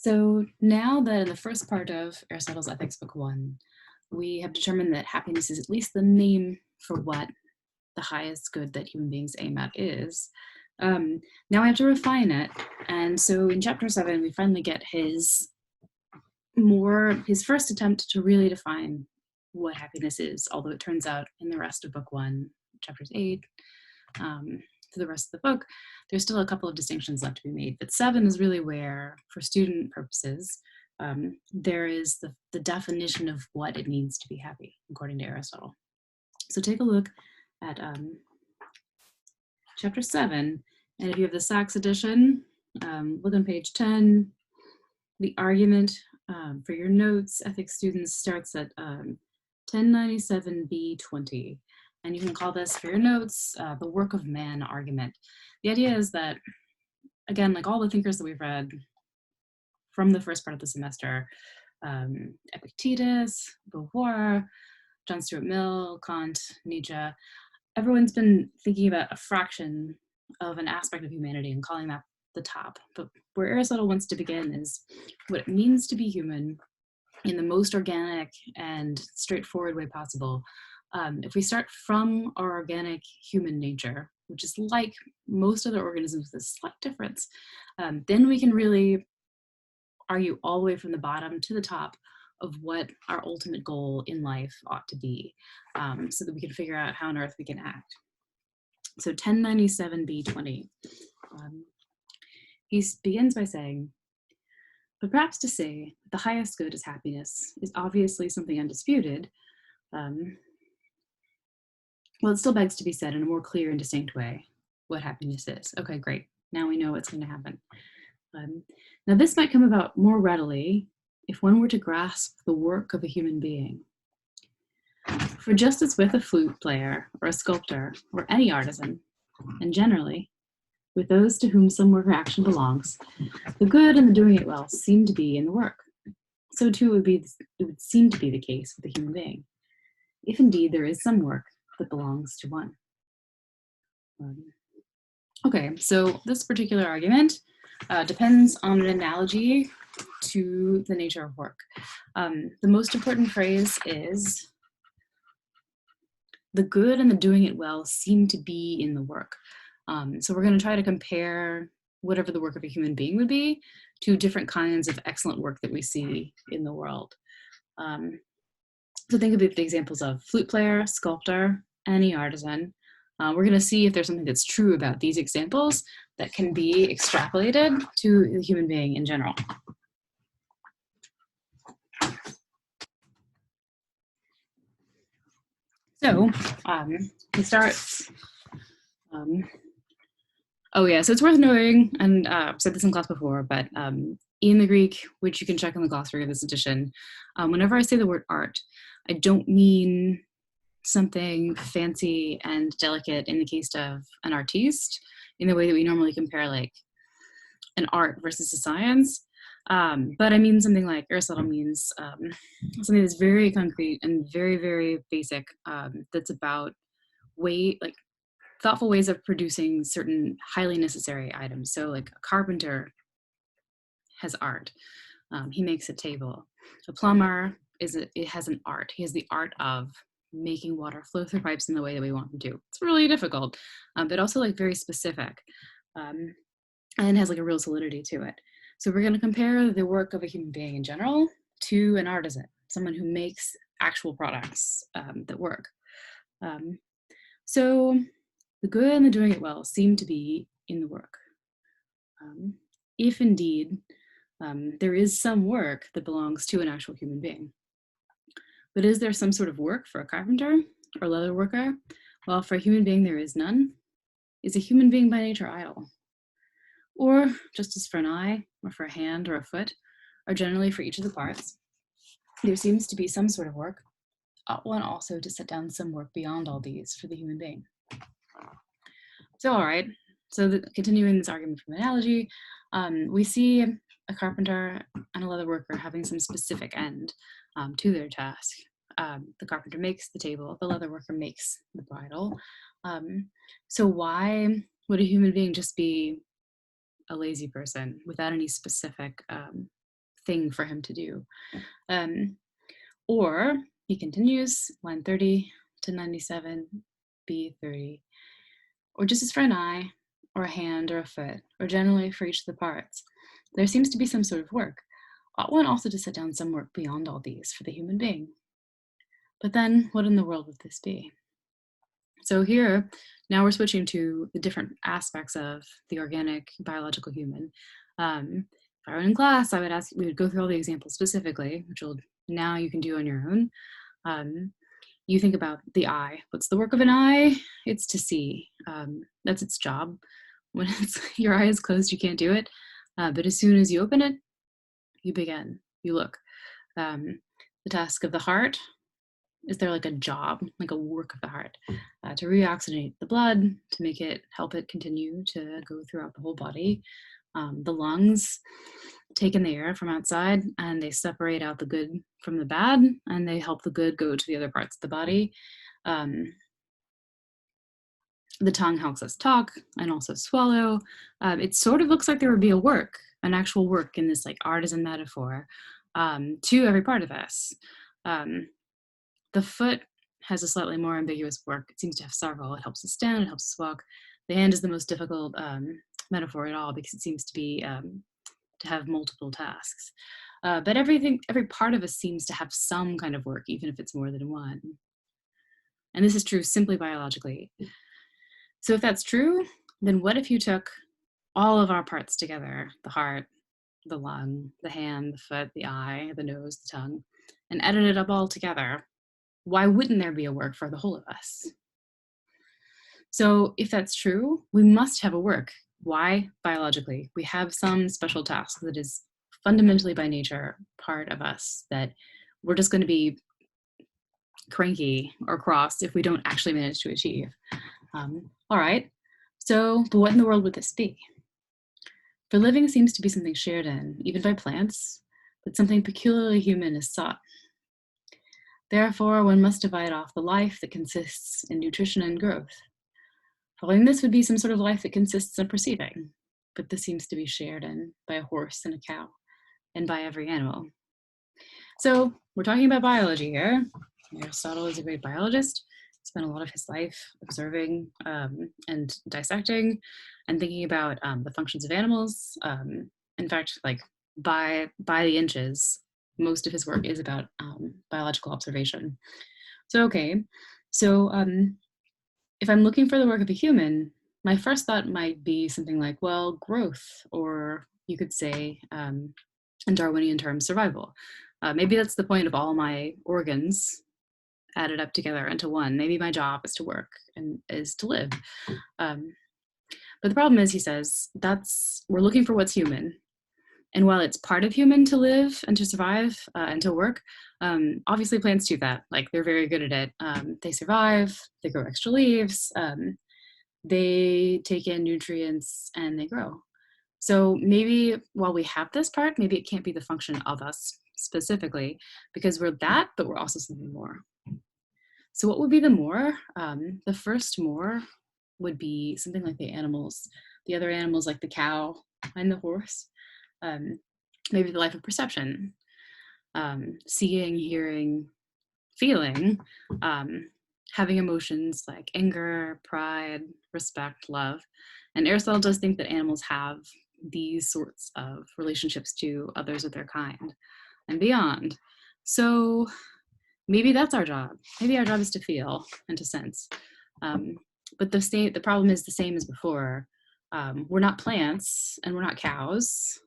So now that in the first part of Aristotle's Ethics Book 1, we have determined that happiness is at least the name for what the highest good that human beings aim at is. Now we have to refine it. And so in chapter 7, we finally get his first attempt to really define what happiness is, although it turns out in the rest of book 1, chapters 8, for the rest of the book, there's still a couple of distinctions left to be made. But 7 is really where, for student purposes, there is the definition of what it means to be happy, according to Aristotle. So take a look at chapter 7, and if you have the Sachs edition, look on page 10. The argument for your notes, ethics students, starts at 1097b20. And you can call this, for your notes, the work of man argument. The idea is that, again, like all the thinkers that we've read from the first part of the semester, Epictetus, Beauvoir, John Stuart Mill, Kant, Nietzsche, everyone's been thinking about a fraction of an aspect of humanity and calling that the top. But where Aristotle wants to begin is what it means to be human in the most organic and straightforward way possible. If we start from our organic human nature, which is like most other organisms with a slight difference, then we can really argue all the way from the bottom to the top of what our ultimate goal in life ought to be, so that we can figure out how on earth we can act. So 1097b20, he begins by saying, but perhaps to say that the highest good is happiness is obviously something undisputed. Well, it still begs to be said in a more clear and distinct way what happiness is. Okay, great. Now we know what's going to happen. Now this might come about more readily if one were to grasp the work of a human being. For just as with a flute player or a sculptor or any artisan, and generally with those to whom some work or action belongs, the good and the doing it well seem to be in the work. So too it would seem to be the case with a human being, if indeed there is some work that belongs to one. Okay, so this particular argument depends on an analogy to the nature of work. The most important phrase is, the good and the doing it well seem to be in the work. So we're going to try to compare whatever the work of a human being would be to different kinds of excellent work that we see in the world. So think of the examples of flute player, sculptor, any artisan. We're going to see if there's something that's true about these examples that can be extrapolated to the human being in general. So he starts, oh yeah, so it's worth noting, and I've said this in class before, but in the Greek, which you can check in the glossary of this edition, whenever I say the word art, I don't mean something fancy and delicate in the case of an artiste, in the way that we normally compare like an art versus a science. But I mean something like Aristotle means something that's very concrete and very, very basic, that's about thoughtful ways of producing certain highly necessary items. So like a carpenter has art. He makes a table. A plumber has an art. He has the art of making water flow through pipes in the way that we want them to. It's really difficult, but also like very specific, and has like a real solidity to it. So we're going to compare the work of a human being in general to an artisan, someone who makes actual products that work. So the good and the doing it well seem to be in the work. If indeed there is some work that belongs to an actual human being. But is there some sort of work for a carpenter or leather worker? Well, for a human being, there is none. Is a human being by nature idle? Or, just as for an eye, or for a hand, or a foot, or generally for each of the parts, there seems to be some sort of work, ought one also to set down some work beyond all these for the human being. So, all right, so continuing this argument from analogy, we see a carpenter and a leather worker having some specific end to their task. The carpenter makes the table, the leather worker makes the bridle. So why would a human being just be a lazy person without any specific thing for him to do. Um, or he continues, line 30 to 97, B30, or just as for an eye, or a hand, or a foot, or generally for each of the parts, there seems to be some sort of work. Ought one also to set down some work beyond all these for the human being? But then, what in the world would this be? So here, now we're switching to the different aspects of the organic biological human. If I were in class, I would ask, we would go through all the examples specifically, which will now you can do on your own. You think about the eye. What's the work of an eye? It's to see. That's its job. When your eye is closed, you can't do it. But as soon as you open it, you begin. You look. The task of the heart, is there like a job, like a work of the heart, to reoxygenate the blood, to make it, help it continue to go throughout the whole body. The lungs take in the air from outside and they separate out the good from the bad, and they help the good go to the other parts of the body. The tongue helps us talk and also swallow. It sort of looks like there would be a work, an actual work in this like artisan metaphor, to every part of us. The foot has a slightly more ambiguous work. It seems to have several. It helps us stand, it helps us walk. The hand is the most difficult metaphor at all because it seems to be to have multiple tasks. But every part of us seems to have some kind of work, even if it's more than one. And this is true simply biologically. So if that's true, then what if you took all of our parts together, the heart, the lung, the hand, the foot, the eye, the nose, the tongue, and added it up all together? Why wouldn't there be a work for the whole of us? So if that's true, we must have a work. Why? Biologically. We have some special task that is fundamentally by nature part of us that we're just going to be cranky or cross if we don't actually manage to achieve. All right, so but what in the world would this be? For living seems to be something shared in, even by plants, but something peculiarly human is sought. Therefore, one must divide off the life that consists in nutrition and growth. Following this would be some sort of life that consists in perceiving, but this seems to be shared in by a horse and a cow, and by every animal. So we're talking about biology here. Aristotle is a great biologist. He spent a lot of his life observing and dissecting and thinking about the functions of animals. In fact, like by the inches, most of his work is about biological observation. So, okay, so if I'm looking for the work of a human, my first thought might be something like, well, growth, or you could say, in Darwinian terms, survival. Maybe that's the point of all my organs added up together into one. Maybe my job is to work and is to live. But the problem is, he says, we're looking for what's human. And while it's part of human to live and to survive and to work, obviously plants do that. Like, they're very good at it. They survive, they grow extra leaves, they take in nutrients, and they grow. So maybe while we have this part, maybe it can't be the function of us specifically, because we're that, but we're also something more. So what would be the more? The first more would be something like the animals, the other animals like the cow and the horse. Maybe the life of perception, seeing, hearing, feeling, having emotions like anger, pride, respect, love. And Aristotle does think that animals have these sorts of relationships to others of their kind and beyond. So maybe that's our job. Maybe our job is to feel and to sense. But the problem is the same as before. We're not plants and we're not cows.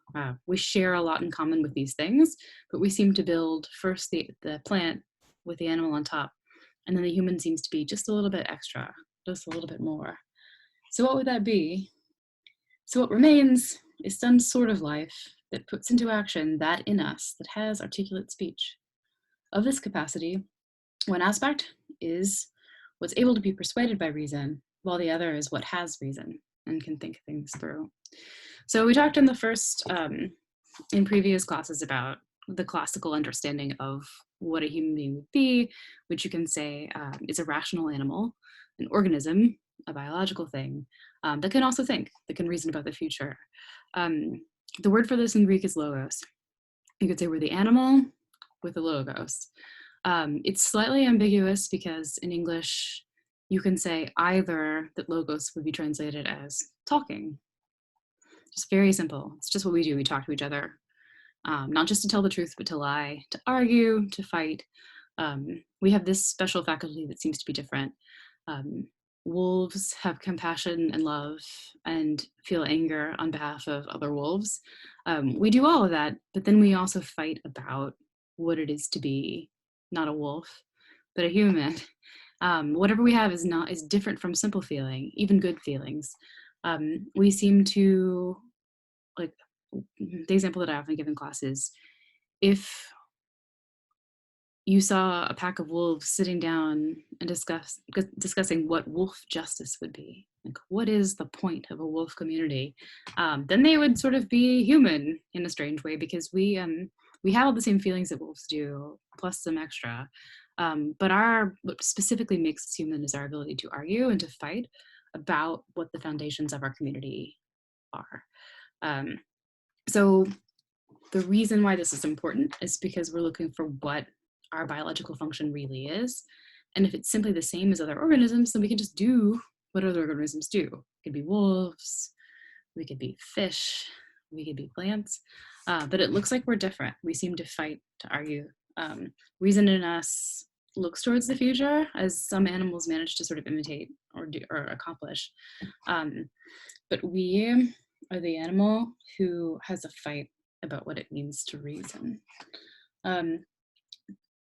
We share a lot in common with these things, but we seem to build first the plant with the animal on top, and then the human seems to be just a little bit extra, just a little bit more. So what would that be? So what remains is some sort of life that puts into action that in us that has articulate speech. Of this capacity, one aspect is what's able to be persuaded by reason, while the other is what has reason and can think things through. So we talked in the first, in previous classes about the classical understanding of what a human being would be, which you can say is a rational animal, an organism, a biological thing that can also think, that can reason about the future. The word for this in Greek is logos. You could say we're the animal with the logos. It's slightly ambiguous because in English, you can say either that logos would be translated as talking. Just very simple. It's just what we do. We talk to each other, not just to tell the truth, but to lie, to argue, to fight. We have this special faculty that seems to be different. Um, Wolves have compassion and love and feel anger on behalf of other wolves. We do all of that, but then we also fight about what it is to be not a wolf, but a human. Whatever we have is different from simple feeling, even good feelings. We seem to, like, the example that I often give in class is if you saw a pack of wolves sitting down and discussing what wolf justice would be, like what is the point of a wolf community, then they would sort of be human in a strange way because we have all the same feelings that wolves do, plus some extra. But what specifically makes us human is our ability to argue and to fight about what the foundations of our community are. So the reason why this is important is because we're looking for what our biological function really is. And if it's simply the same as other organisms, then we can just do what other organisms do. We could be wolves, we could be fish, we could be plants, but it looks like we're different. We seem to fight, to argue. Reason in us looks towards the future, as some animals manage to sort of imitate or accomplish. But we are the animal who has a fight about what it means to reason.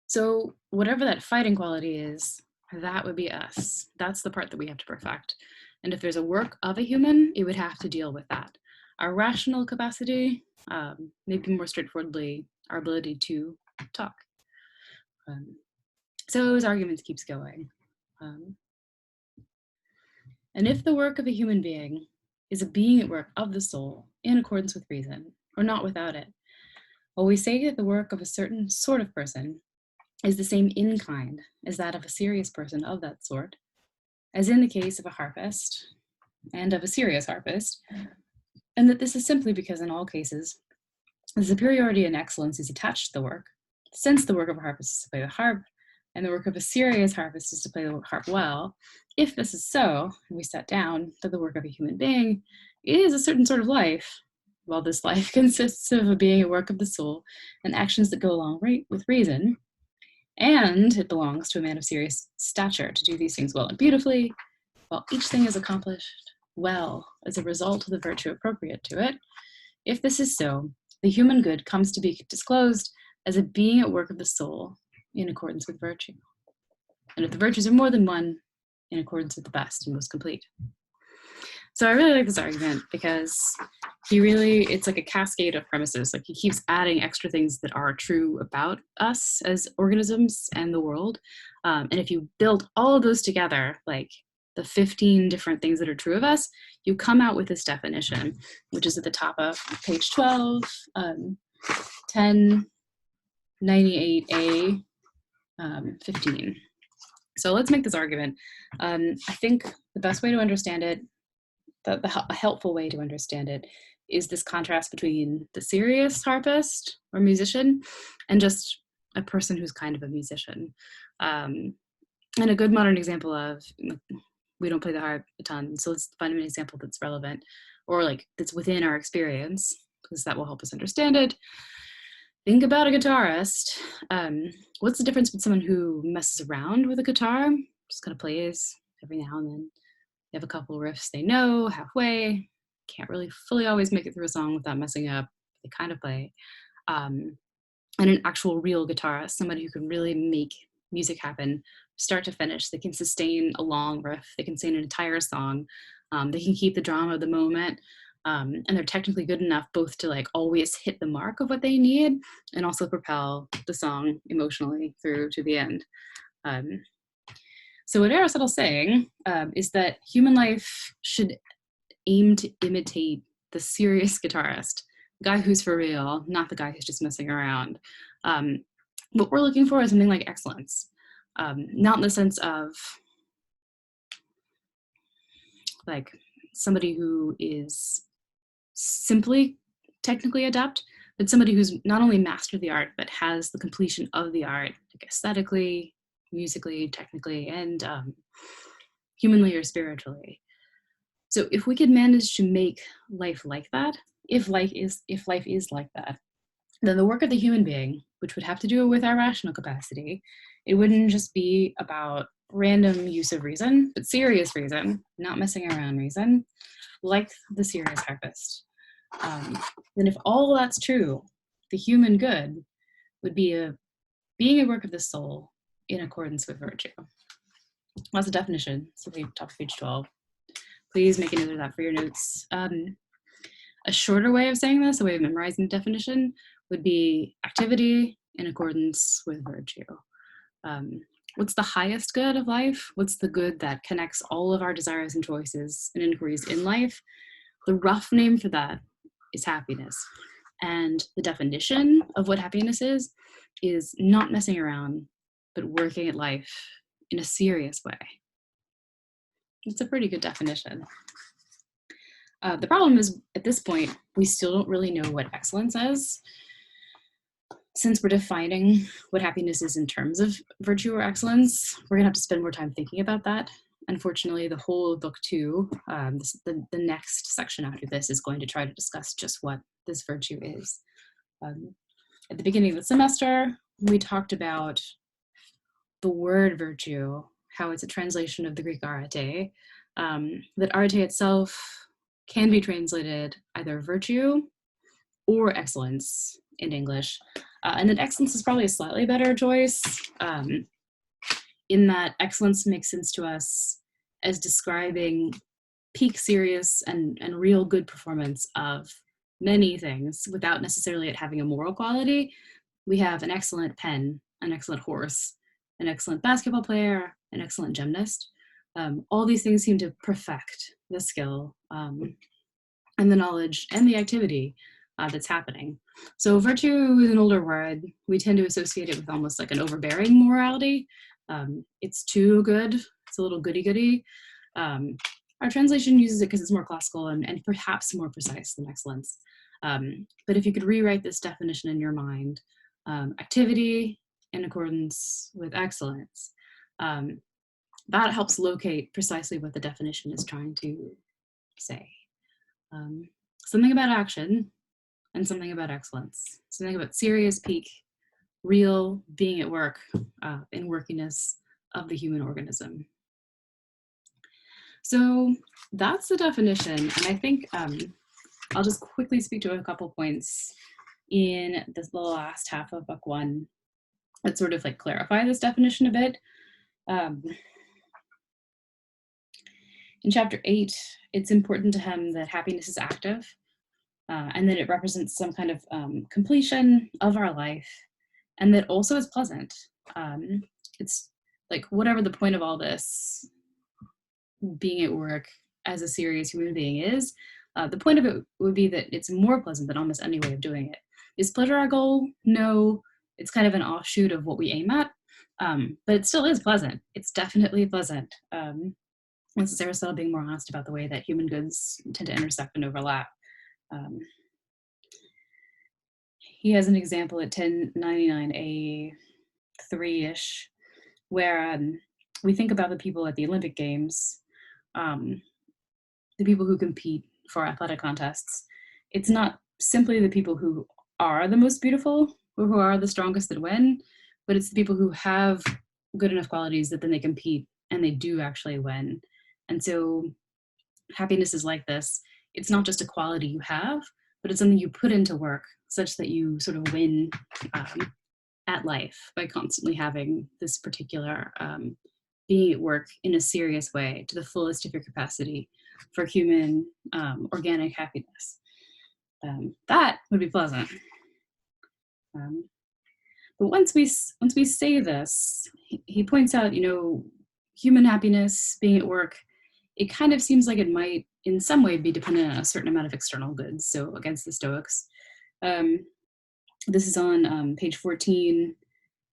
So whatever that fighting quality is, that would be us. That's the part that we have to perfect. And if there's a work of a human, it would have to deal with that. Our rational capacity, maybe more straightforwardly, our ability to talk. So his argument keeps going. And if the work of a human being is a being at work of the soul in accordance with reason, or not without it, well, we say that the work of a certain sort of person is the same in kind as that of a serious person of that sort, as in the case of a harpist and of a serious harpist, and that this is simply because in all cases, the superiority and excellence is attached to the work, since the work of a harpist is to play the harp, and the work of a serious harpist is to play the harp well. If this is so, and we set down that the work of a human being is a certain sort of life, while this life consists of being a work of the soul and actions that go along with reason, and it belongs to a man of serious stature to do these things well and beautifully, while each thing is accomplished well as a result of the virtue appropriate to it. If this is so, the human good comes to be disclosed as a being at work of the soul in accordance with virtue. And if the virtues are more than one, in accordance with the best and most complete. So I really like this argument because it's like a cascade of premises. Like he keeps adding extra things that are true about us as organisms and the world. And if you build all of those together, like the 15 different things that are true of us, you come out with this definition, which is at the top of page 12, 1098A, 15. So let's make this argument. I think the best way to understand it, a helpful way to understand it, is this contrast between the serious harpist or musician and just a person who's kind of a musician. And a good modern example of, we don't play the harp a ton, so let's find an example that's relevant or like that's within our experience, because that will help us understand it. Think about a guitarist. What's the difference with someone who messes around with a guitar, just kind of plays every now and then? They have a couple riffs they know halfway, can't really fully always make it through a song without messing up. They kind of play. And an actual real guitarist, somebody who can really make music happen, start to finish. They can sustain a long riff. They can sing an entire song. They can keep the drama of the moment. And they're technically good enough both to like always hit the mark of what they need and also propel the song emotionally through to the end. So what Aristotle's saying is that human life should aim to imitate the serious guitarist, the guy who's for real, not the guy who's just messing around. What we're looking for is something like excellence, not in the sense of like somebody who is simply technically adept, but somebody who's not only mastered the art, but has the completion of the art, like aesthetically, musically, technically, and humanly or spiritually. So if we could manage to make life like that, if life is like that, then the work of the human being, which would have to do with our rational capacity, it wouldn't just be about random use of reason, but serious reason, not messing around reason, like the serious harpist. Then if all that's true, the human good would be being a work of the soul in accordance with virtue. That's a definition. So we top of page 12. Please make a note of that for your notes. A shorter way of saying this, a way of memorizing the definition, would be activity in accordance with virtue. What's the highest good of life? What's the good that connects all of our desires and choices and inquiries in life? The rough name for that is happiness. And the definition of what happiness is not messing around, but working at life in a serious way. It's a pretty good definition. The problem is, at this point, we still don't really know what excellence is. Since we're defining what happiness is in terms of virtue or excellence, we're gonna have to spend more time thinking about that. Unfortunately, the whole of book 2, the next section after this, is going to try to discuss just what this virtue is. At the beginning of the semester, we talked about the word virtue, how it's a translation of the Greek arete, that arete itself can be translated either virtue or excellence in English. And that excellence is probably a slightly better choice, in that excellence makes sense to us as describing peak serious and real good performance of many things without necessarily it having a moral quality. We have an excellent pen, an excellent horse, an excellent basketball player, an excellent gymnast. All these things seem to perfect the skill and the knowledge and the activity that's happening. So virtue is an older word. We tend to associate it with almost like an overbearing morality. It's too good. It's a little goody-goody. Our translation uses it because it's more classical and perhaps more precise than excellence. But if you could rewrite this definition in your mind, activity in accordance with excellence, that helps locate precisely what the definition is trying to say. Something about action and something about excellence, something about serious peak, real being at work in workiness of the human organism. So that's the definition. And I think I'll just quickly speak to a couple points in the last half of book 1 that sort of like clarify this definition a bit. In chapter 8, it's important to him that happiness is active and that it represents some kind of completion of our life, and that also is pleasant. It's like, whatever the point of all this being at work as a serious human being is, the point of it would be that it's more pleasant than almost any way of doing it. Is pleasure our goal? No, it's kind of an offshoot of what we aim at, but it still is pleasant. It's definitely pleasant. This is Aristotle being more honest about the way that human goods tend to intersect and overlap. He has an example at 1099A3-ish, where we think about the people at the Olympic Games, the people who compete for athletic contests. It's not simply the people who are the most beautiful or who are the strongest that win, but it's the people who have good enough qualities that then they compete and they do actually win. And so happiness is like this. It's not just a quality you have, but it's something you put into work such that you sort of win at life by constantly having this particular being at work in a serious way to the fullest of your capacity for human organic happiness. That would be pleasant. But once we say this, he points out, human happiness, being at work, it kind of seems like it might in some way be dependent on a certain amount of external goods. So against the Stoics, this is on page 14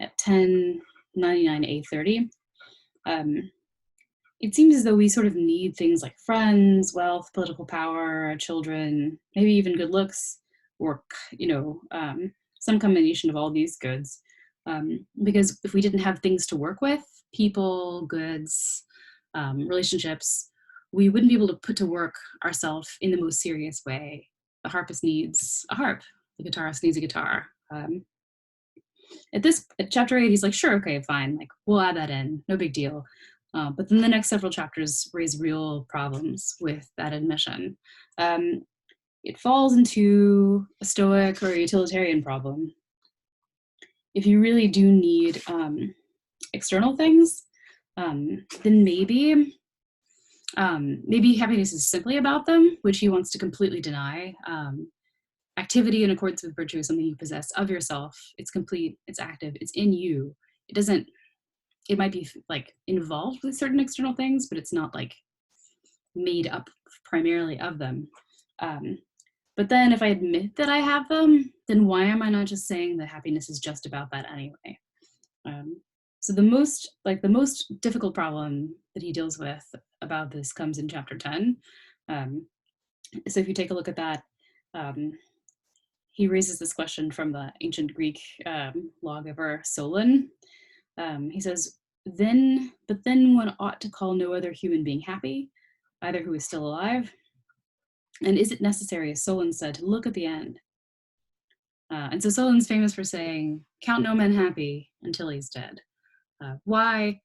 at 1099A30. It seems as though we sort of need things like friends, wealth, political power, children, maybe even good looks, or, some combination of all these goods. Because if we didn't have things to work with, people, goods, relationships, we wouldn't be able to put to work ourselves in the most serious way. The harpist needs a harp, the guitarist needs a guitar. At chapter 8, he's like, sure, okay, fine, like we'll add that in, no big deal. But then the next several chapters raise real problems with that admission. It falls into a Stoic or utilitarian problem. If you really do need external things, then maybe happiness is simply about them, which he wants to completely deny. Activity in accordance with virtue is something you possess of yourself. It's complete, it's active, it's in you. It might be like involved with certain external things, but it's not like made up primarily of them. But then if I admit that I have them, then why am I not just saying that happiness is just about that anyway? So the most difficult problem that he deals with about this comes in chapter 10. So if you take a look at that, he raises this question from the ancient Greek lawgiver Solon. He says, then one ought to call no other human being happy, either who is still alive. And is it necessary, as Solon said, to look at the end? And so Solon's famous for saying, count no man happy until he's dead. Why?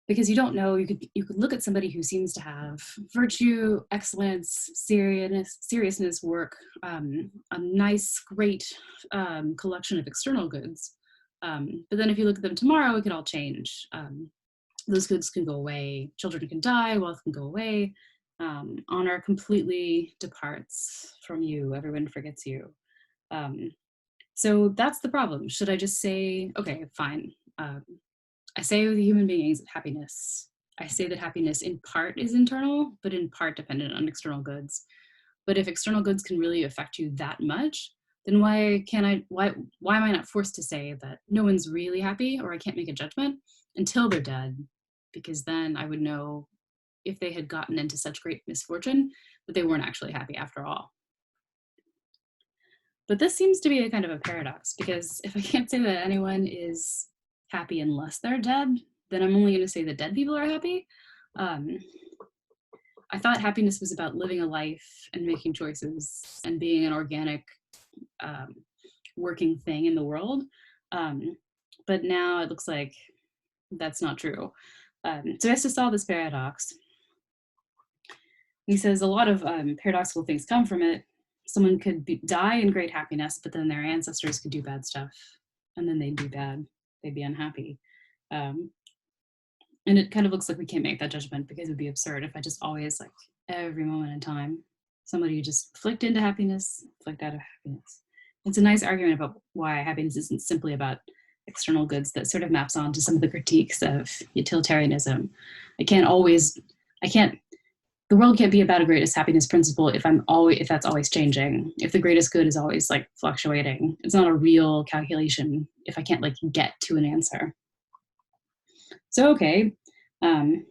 Because you don't know, you could look at somebody who seems to have virtue, excellence, seriousness, work, a nice, great collection of external goods. But then if you look at them tomorrow, it could all change. Those goods can go away, children can die, wealth can go away, honor completely departs from you, everyone forgets you. So that's the problem. Should I just say, okay, fine. I say the human being is happiness. I say that happiness in part is internal, but in part dependent on external goods. But if external goods can really affect you that much, then why am I not forced to say that no one's really happy, or I can't make a judgment until they're dead? Because then I would know if they had gotten into such great misfortune that they weren't actually happy after all. But this seems to be a kind of a paradox, because if I can't say that anyone is happy unless they're dead, then I'm only going to say that dead people are happy. I thought happiness was about living a life and making choices and being an organic working thing in the world. But now it looks like that's not true. So he has to solve this paradox. He says a lot of paradoxical things come from it. Someone could die in great happiness, but then their ancestors could do bad stuff, and then they'd be bad. They'd be unhappy. And it kind of looks like we can't make that judgment, because it would be absurd if I just always, like, every moment in time, somebody just flicked into happiness, flicked out of happiness. It's a nice argument about why happiness isn't simply about external goods that sort of maps onto some of the critiques of utilitarianism. The world can't be about a greatest happiness principle if that's always changing. If the greatest good is always like fluctuating, it's not a real calculation if I can't like get to an answer. So okay, so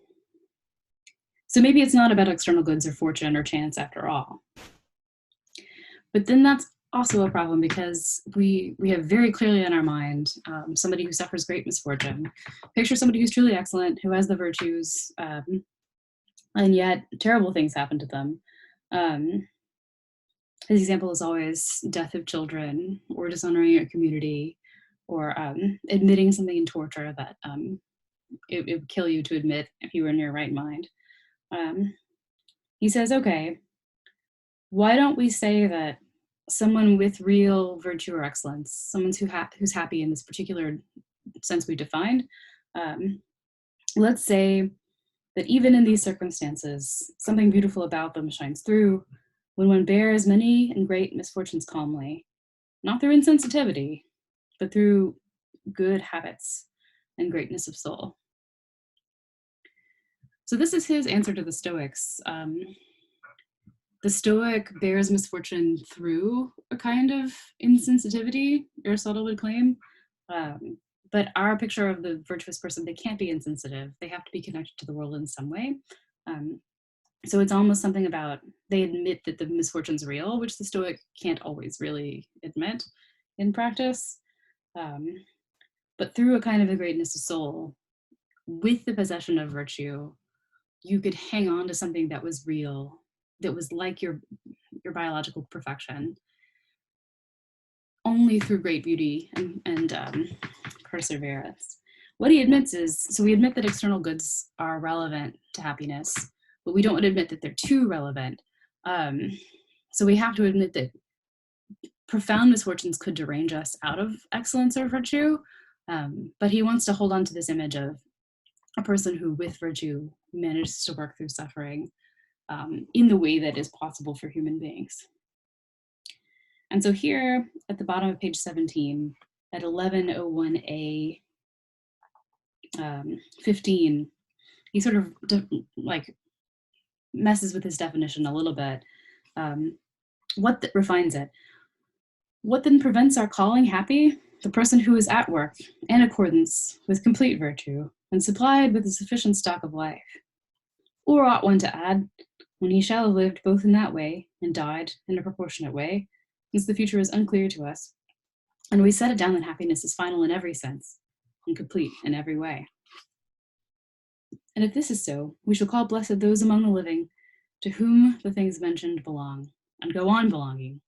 maybe it's not about external goods or fortune or chance after all. But then that's also a problem, because we have very clearly in our mind somebody who suffers great misfortune. Picture somebody who's truly excellent, who has the virtues, and yet terrible things happen to them. His example is always death of children, or dishonoring your community, or admitting something in torture that it would kill you to admit if you were in your right mind. He says, okay, why don't we say that someone with real virtue or excellence, someone who's happy in this particular sense we defined, let's say that even in these circumstances, something beautiful about them shines through when one bears many and great misfortunes calmly, not through insensitivity, but through good habits and greatness of soul. So this is his answer to the Stoics. The Stoic bears misfortune through a kind of insensitivity, Aristotle would claim. But our picture of the virtuous person, they can't be insensitive. They have to be connected to the world in some way. So it's almost something about they admit that the misfortune's real, which the Stoic can't always really admit in practice. Um, but through a kind of a greatness of soul, with the possession of virtue, you could hang on to something that was real, that was like your biological perfection, only through great beauty and perseverance. What he admits is, so we admit that external goods are relevant to happiness, but we don't admit that they're too relevant. So we have to admit that profound misfortunes could derange us out of excellence or virtue, but he wants to hold on to this image of a person who, with virtue, manages to work through suffering in the way that is possible for human beings. And so here at the bottom of page 17, at 1101A 15, he sort of like messes with his definition a little bit. Refines it. What then prevents our calling happy? The person who is at work in accordance with complete virtue and supplied with a sufficient stock of life. Or ought one to add, when he shall have lived both in that way and died in a proportionate way, since the future is unclear to us, and we set it down that happiness is final in every sense and complete in every way. And if this is so, we shall call blessed those among the living to whom the things mentioned belong and go on belonging,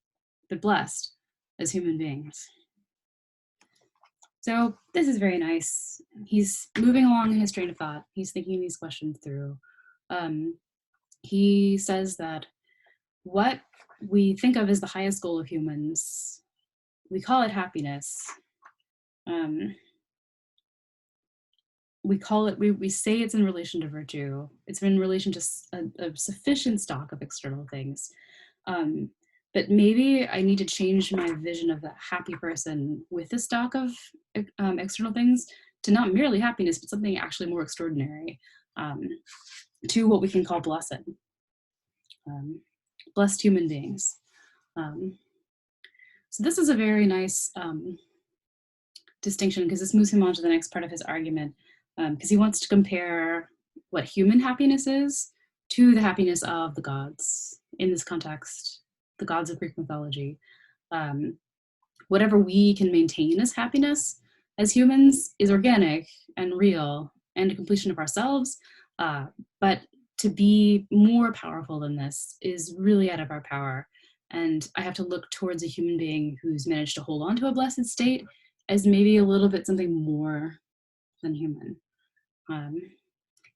but blessed as human beings. So this is very nice. He's moving along in his train of thought. He's thinking these questions through. He says that what we think of as the highest goal of humans, we call it happiness. We call it, we say it's in relation to virtue. It's in relation to a sufficient stock of external things. But maybe I need to change my vision of the happy person with a stock of external things to not merely happiness, but something actually more extraordinary, to what we can call blessed. Blessed human beings. So this is a very nice distinction, because this moves him on to the next part of his argument, because he wants to compare what human happiness is to the happiness of the gods. In this context, the gods of Greek mythology. Whatever we can maintain as happiness as humans is organic and real and a completion of ourselves, but to be more powerful than this is really out of our power. And I have to look towards a human being who's managed to hold on to a blessed state as maybe a little bit something more than human.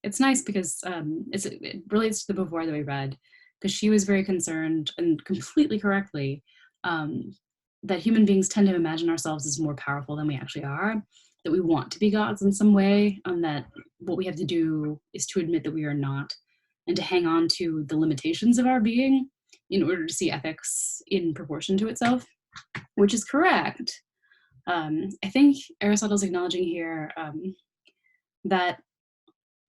It's nice because it relates to the Beauvoir that we read, because she was very concerned, and completely correctly, that human beings tend to imagine ourselves as more powerful than we actually are, that we want to be gods in some way, and that what we have to do is to admit that we are not, and to hang on to the limitations of our being in order to see ethics in proportion to itself, which is correct. I think Aristotle's acknowledging here that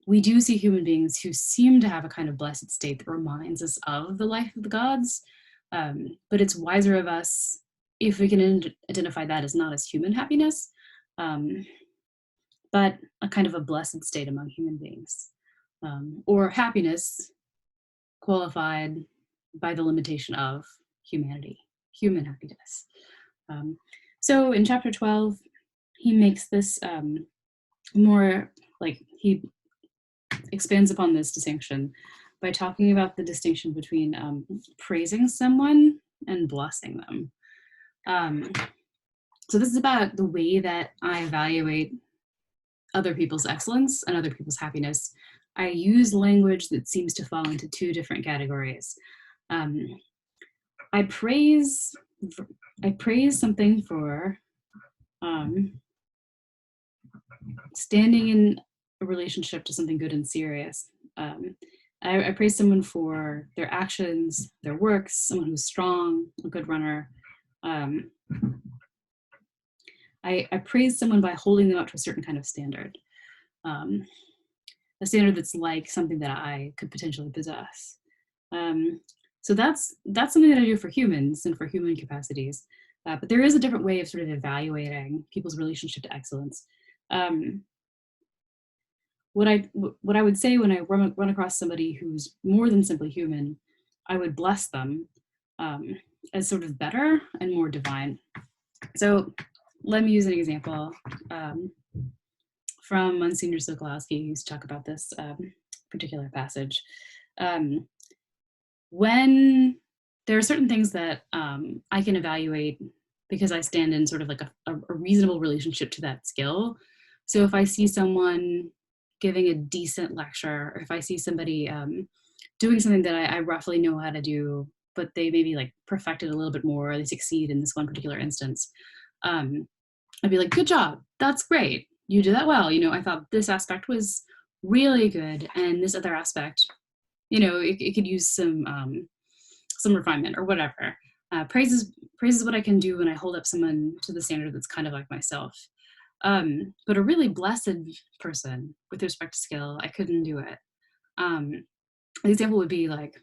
we do see human beings who seem to have a kind of blessed state that reminds us of the life of the gods, but it's wiser of us if we can identify that as not as human happiness, but a kind of a blessed state among human beings, or happiness qualified by the limitation of humanity, human happiness. So in chapter 12, he makes this more, like, he expands upon this distinction by talking about the distinction between praising someone and blessing them. So this is about the way that I evaluate other people's excellence and other people's happiness. I use language that seems to fall into two different categories. I praise something for standing in a relationship to something good and serious. I praise someone for their actions, their works, someone who's strong, a good runner. I praise someone by holding them up to a certain kind of standard, a standard that's like something that I could potentially possess. So that's something that I do for humans and for human capacities. But there is a different way of sort of evaluating people's relationship to excellence. What I would say when I run across somebody who's more than simply human I would bless them as sort of better and more divine. So let me use an example from Monsignor Sokolowski, who used to talk about this particular passage. Um, when there are certain things that I can evaluate because I stand in sort of like a reasonable relationship to that skill. So if I see someone giving a decent lecture, or if I see somebody doing something that I roughly know how to do, but they maybe like perfected a little bit more, or they succeed in this one particular instance, I'd be like, good job, that's great, you did that well. I thought this aspect was really good, and this other aspect, it could use some refinement or whatever. Praise is what I can do when I hold up someone to the standard that's kind of like myself. But a really blessed person with respect to skill, I couldn't do it. An example would be like,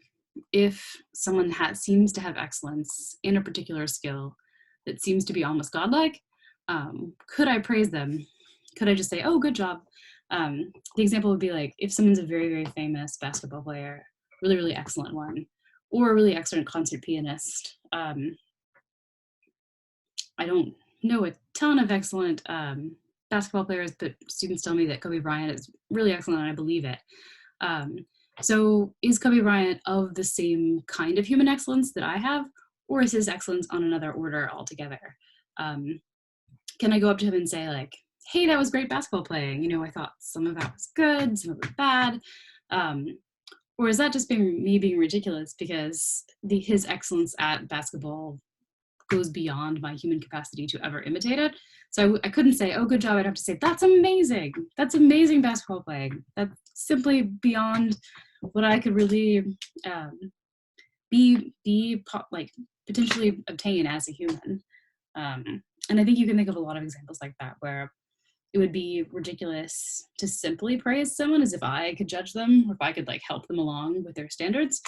if someone seems to have excellence in a particular skill that seems to be almost godlike, could I praise them? Could I just say, oh, good job? The example would be like, if someone's a very, very famous basketball player, really, really excellent one, or a really excellent concert pianist. I don't know a ton of excellent basketball players, but students tell me that Kobe Bryant is really excellent, and I believe it. So is Kobe Bryant of the same kind of human excellence that I have, or is his excellence on another order altogether? Can I go up to him and say like, hey, that was great basketball playing. I thought some of that was good, some of it was bad. Or is that just me being ridiculous because his excellence at basketball goes beyond my human capacity to ever imitate it? So I couldn't say, oh, good job. I'd have to say, that's amazing. That's amazing basketball playing. That's simply beyond what I could really like potentially obtain as a human. And I think you can think of a lot of examples like that where it would be ridiculous to simply praise someone as if I could judge them, or if I could like help them along with their standards.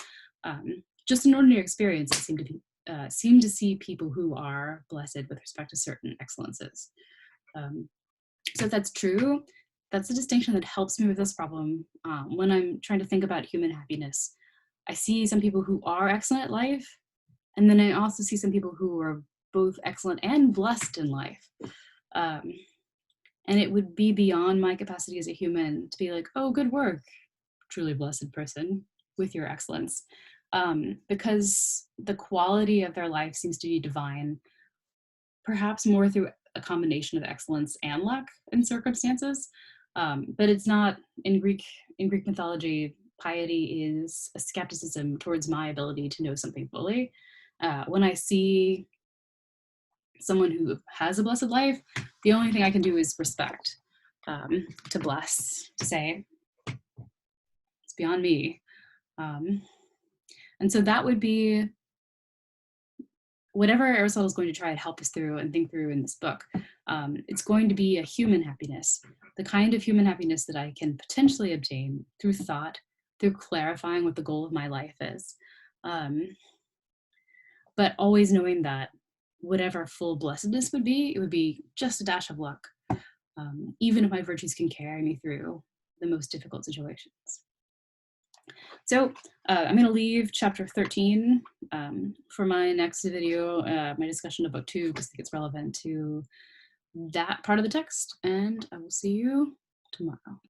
Just in ordinary experience, I seem to see people who are blessed with respect to certain excellences. So if that's true, that's a distinction that helps me with this problem. When I'm trying to think about human happiness, I see some people who are excellent at life, and then I also see some people who are both excellent and blessed in life. And it would be beyond my capacity as a human to be like, oh, good work, truly blessed person with your excellence. Because the quality of their life seems to be divine, perhaps more through a combination of excellence and luck in circumstances. But it's not, in Greek mythology, piety is a skepticism towards my ability to know something fully. When I see someone who has a blessed life, the only thing I can do is respect, to bless, to say, it's beyond me. And so that would be whatever Aristotle is going to try to help us through and think through in this book. It's going to be a human happiness, the kind of human happiness that I can potentially obtain through thought, through clarifying what the goal of my life is. But always knowing that whatever full blessedness would be, it would be just a dash of luck, even if my virtues can carry me through the most difficult situations. So I'm going to leave chapter 13 for my next video, my discussion of book 2, because I think it's relevant to that part of the text, and I will see you tomorrow.